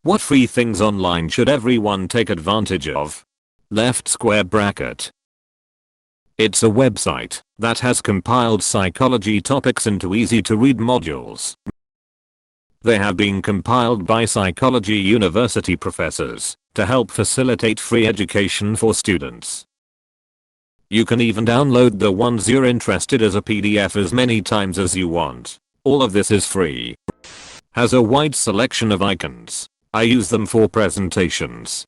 What free things online should everyone take advantage of? Left square bracket. It's a website that has compiled psychology topics into easy to read modules. They have been compiled by psychology university professors to help facilitate free education for students. You can even download the ones you're interested as a PDF as many times as you want. All of this is free. Has a wide selection of icons. I use them for presentations.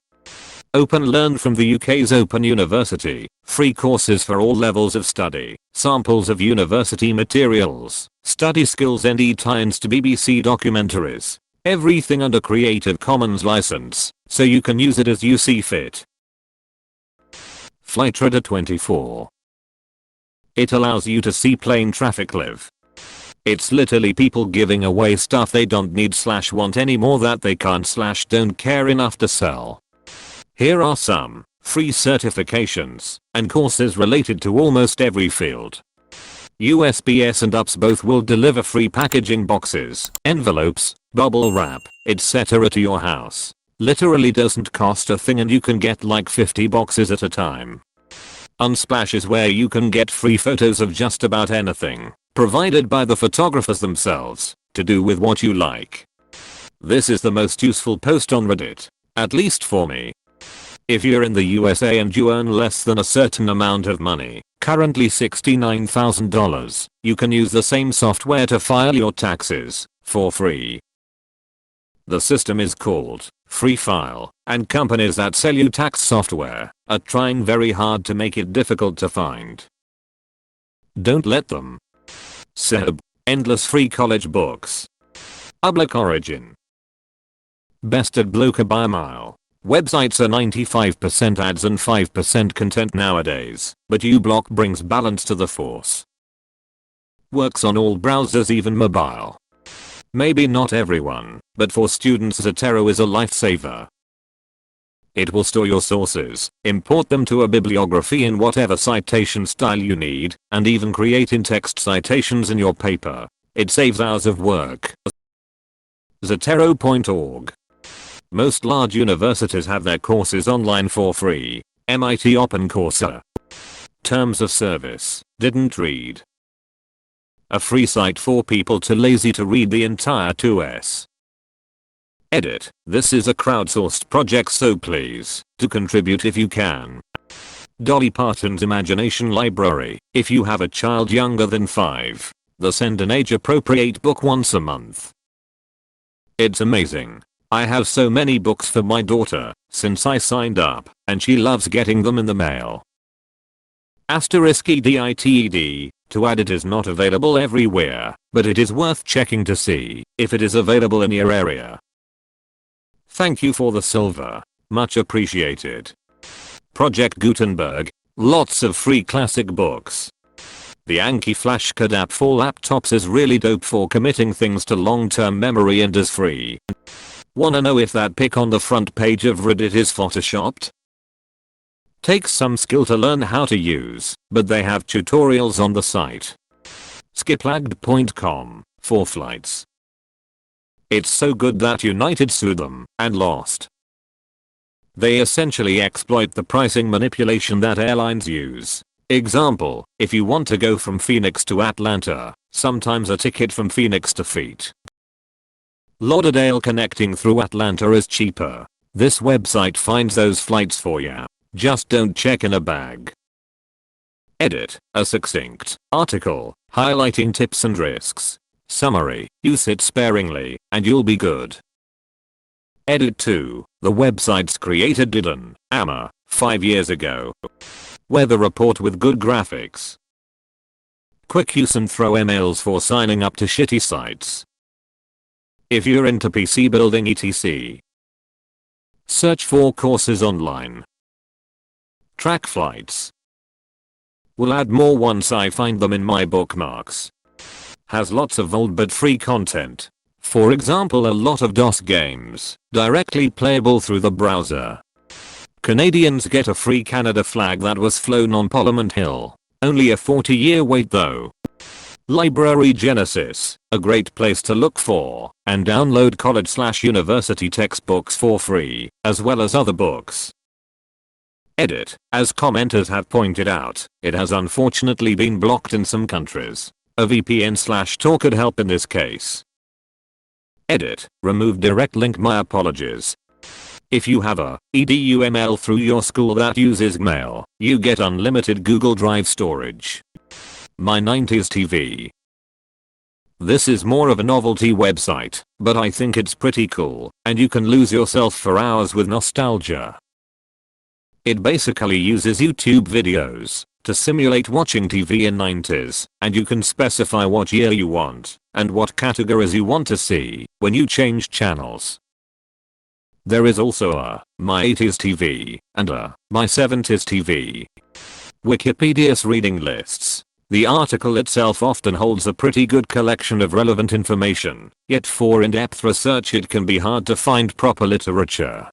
Open Learn from the UK's Open University. Free courses for all levels of study. Samples of university materials. Study skills and e-tie-ins to BBC documentaries. Everything under Creative Commons license, so you can use it as you see fit. Flightradar 24. It allows you to see plane traffic live. It's literally people giving away stuff they don't need / want anymore that they can't / don't care enough to sell. Here are some free certifications and courses related to almost every field. USPS and UPS both will deliver free packaging boxes, envelopes, bubble wrap, etc. to your house. Literally doesn't cost a thing and you can get like 50 boxes at a time. Unsplash is where you can get free photos of just about anything, provided by the photographers themselves, to do with what you like. This is the most useful post on Reddit, at least for me. If you're in the USA and you earn less than a certain amount of money, currently $69,000, you can use the same software to file your taxes, for free. The system is called Free File, and companies that sell you tax software are trying very hard to make it difficult to find. Don't let them. Seb. Endless free college books. Public origin. Bested bloker by a mile. Websites are 95% ads and 5% content nowadays, but uBlock brings balance to the force. Works on all browsers, even mobile. Maybe not everyone, but for students Zotero is a lifesaver. It will store your sources, import them to a bibliography in whatever citation style you need, and even create in-text citations in your paper. It saves hours of work. Zotero.org. Most large universities have their courses online for free. MIT OpenCoursera. Terms of service. Didn't read. A free site for people too lazy to read the entire 2S. Edit. This is a crowdsourced project, so please do contribute if you can. Dolly Parton's Imagination Library. If you have a child younger than 5, they'll send an age-appropriate book once a month. It's amazing. I have so many books for my daughter since I signed up, and she loves getting them in the mail. *EDITED. To add, it is not available everywhere, but it is worth checking to see if it is available in your area. Thank you for the silver. Much appreciated. Project Gutenberg. Lots of free classic books. The Anki flashcard app for laptops is really dope for committing things to long-term memory and is free. Wanna know if that pic on the front page of Reddit is photoshopped? Takes some skill to learn how to use, but they have tutorials on the site. Skiplagged.com for flights. It's so good that United sued them and lost. They essentially exploit the pricing manipulation that airlines use. Example, if you want to go from Phoenix to Atlanta, sometimes a ticket from Phoenix to Fort Lauderdale connecting through Atlanta is cheaper. This website finds those flights for ya. Just don't check in a bag. Edit. A succinct article highlighting tips and risks. Summary. Use it sparingly and you'll be good. Edit 2. The website's creator did an AMA 5 years ago. Weather report with good graphics. Quick use and throw emails for signing up to shitty sites. If you're into PC building etc. Search for courses online. Track flights. Will add more once I find them in my bookmarks. Has lots of old but free content. For example, a lot of DOS games, directly playable through the browser. Canadians get a free Canada flag that was flown on Parliament Hill. Only a 40-year wait though. Library Genesis, a great place to look for and download college/university textbooks for free, as well as other books. Edit, as commenters have pointed out, it has unfortunately been blocked in some countries. A VPN/Tor could help in this case. Edit, remove direct link. My apologies. If you have a EDUML through your school that uses Mail, you get unlimited Google Drive storage. My 90s TV. This is more of a novelty website, but I think it's pretty cool, and you can lose yourself for hours with nostalgia. It basically uses YouTube videos to simulate watching TV in 90s, and you can specify what year you want and what categories you want to see when you change channels. There is also a My 80s TV and a My 70s TV. Wikipedia's reading lists. The article itself often holds a pretty good collection of relevant information, yet for in-depth research it can be hard to find proper literature.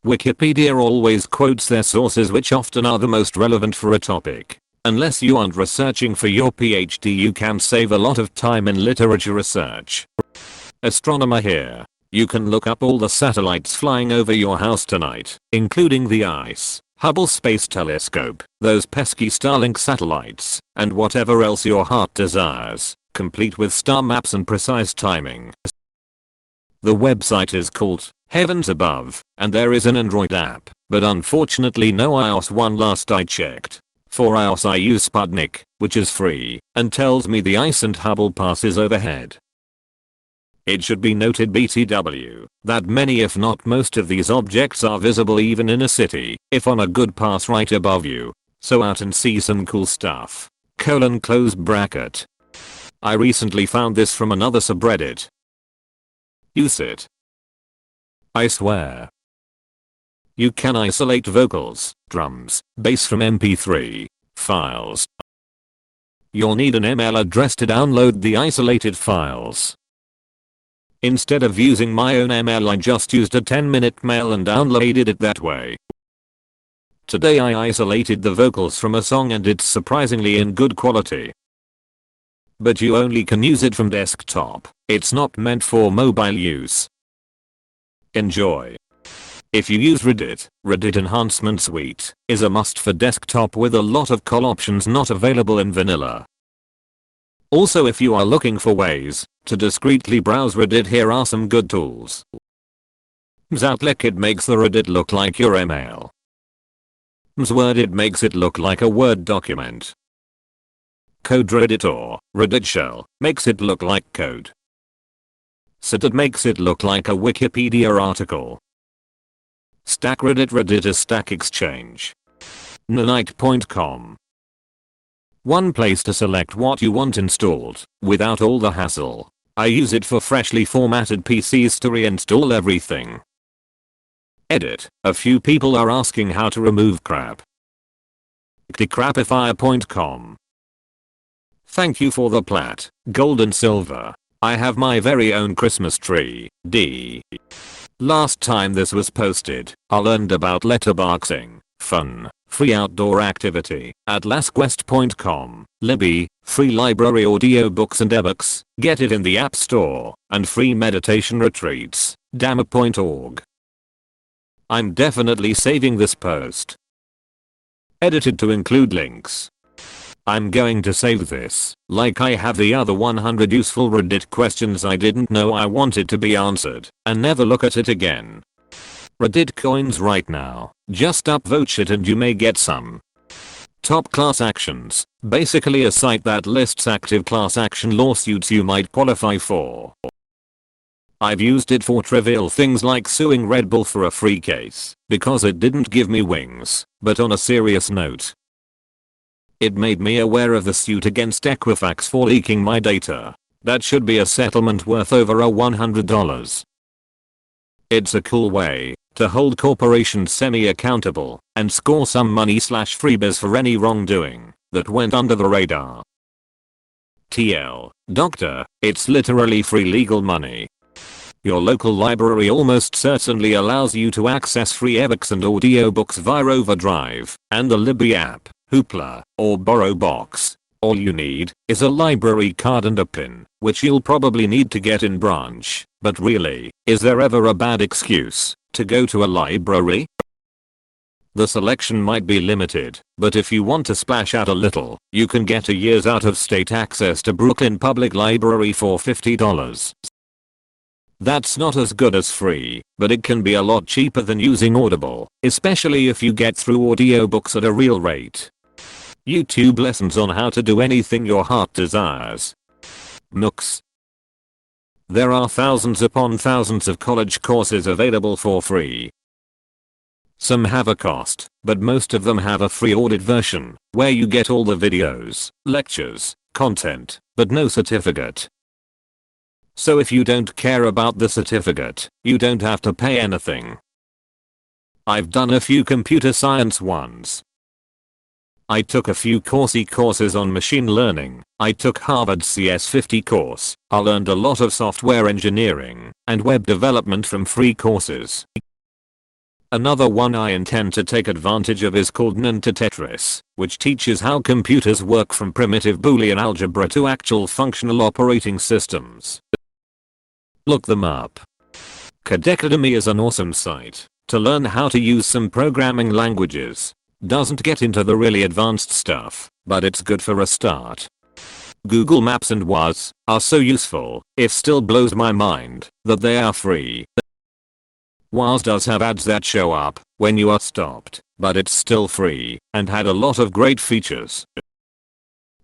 Wikipedia always quotes their sources, which often are the most relevant for a topic. Unless you aren't researching for your PhD, you can save a lot of time in literature research. Astronomer here. You can look up all the satellites flying over your house tonight, including the ICE, Hubble Space Telescope, those pesky Starlink satellites, and whatever else your heart desires, complete with star maps and precise timing. The website is called Heavens Above, and there is an Android app, but unfortunately no iOS one last I checked. For iOS I use Sputnik, which is free, and tells me the ICE and Hubble passes overhead. It should be noted BTW that many if not most of these objects are visible even in a city, if on a good pass right above you. So out and see some cool stuff. Close bracket. I recently found this from another subreddit. Use it. I swear. You can isolate vocals, drums, bass from MP3 files. You'll need an email address to download the isolated files. Instead of using my own email, I just used a 10-minute mail and downloaded it that way. Today I isolated the vocals from a song and it's surprisingly in good quality. But you only can use it from desktop. It's not meant for mobile use. Enjoy. If you use Reddit, Reddit Enhancement Suite is a must for desktop with a lot of call options not available in vanilla. Also, if you are looking for ways to discreetly browse Reddit, here are some good tools. Mzoutlek, it makes the Reddit look like your email. Mzword, it makes it look like a Word document. CodeReddit or Reddit Shell makes it look like code. Cited makes it look like a Wikipedia article. StackReddit, Reddit is Stack Exchange. Nanite.com. One place to select what you want installed without all the hassle. I use it for freshly formatted PCs to reinstall everything. Edit. A few people are asking how to remove crap. Decrapifier.com. Thank you for the plat, gold and silver. I have my very own Christmas tree. D. Last time this was posted, I learned about letterboxing. Fun, free outdoor activity. Atlasquest.com. Libby, free library audiobooks and ebooks. Get it in the App Store. And free meditation retreats. Dammer.org. I'm definitely saving this post. Edited to include links. I'm going to save this, like I have the other 100 useful Reddit questions I didn't know I wanted to be answered, and never look at it again. Reddit coins right now, just upvote shit and you may get some. Top class actions, basically a site that lists active class action lawsuits you might qualify for. I've used it for trivial things like suing Red Bull for a free case, because it didn't give me wings, but on a serious note, it made me aware of the suit against Equifax for leaking my data. That should be a settlement worth over $100. It's a cool way to hold corporations semi-accountable and score some money/freebies for any wrongdoing that went under the radar. TL. Doctor, it's literally free legal money. Your local library almost certainly allows you to access free ebooks and audiobooks via Overdrive and the Libby app, Hoopla, or BorrowBox. All you need is a library card and a pin, which you'll probably need to get in branch. But really, is there ever a bad excuse to go to a library? The selection might be limited, but if you want to splash out a little, you can get a year's out-of-state access to Brooklyn Public Library for $50. That's not as good as free, but it can be a lot cheaper than using Audible, especially if you get through audiobooks at a real rate. YouTube lessons on how to do anything your heart desires. MOOCs. There are thousands upon thousands of college courses available for free. Some have a cost, but most of them have a free audit version, where you get all the videos, lectures, content, but no certificate. So if you don't care about the certificate, you don't have to pay anything. I've done a few computer science ones. I took a few coursey courses on machine learning. I took Harvard's CS50 course. I learned a lot of software engineering and web development from free courses. Another one I intend to take advantage of is called Untitled Tetris, which teaches how computers work from primitive Boolean algebra to actual functional operating systems. Look them up. Codecademy is an awesome site to learn how to use some programming languages. Doesn't get into the really advanced stuff, but it's good for a start. Google Maps and WAS are so useful. It still blows my mind that they are free. WAS does have ads that show up when you are stopped, but it's still free and had a lot of great features.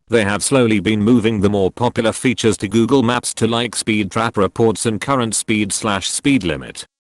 They have slowly been moving the more popular features to Google Maps to like speed trap reports and current speed/speed limit.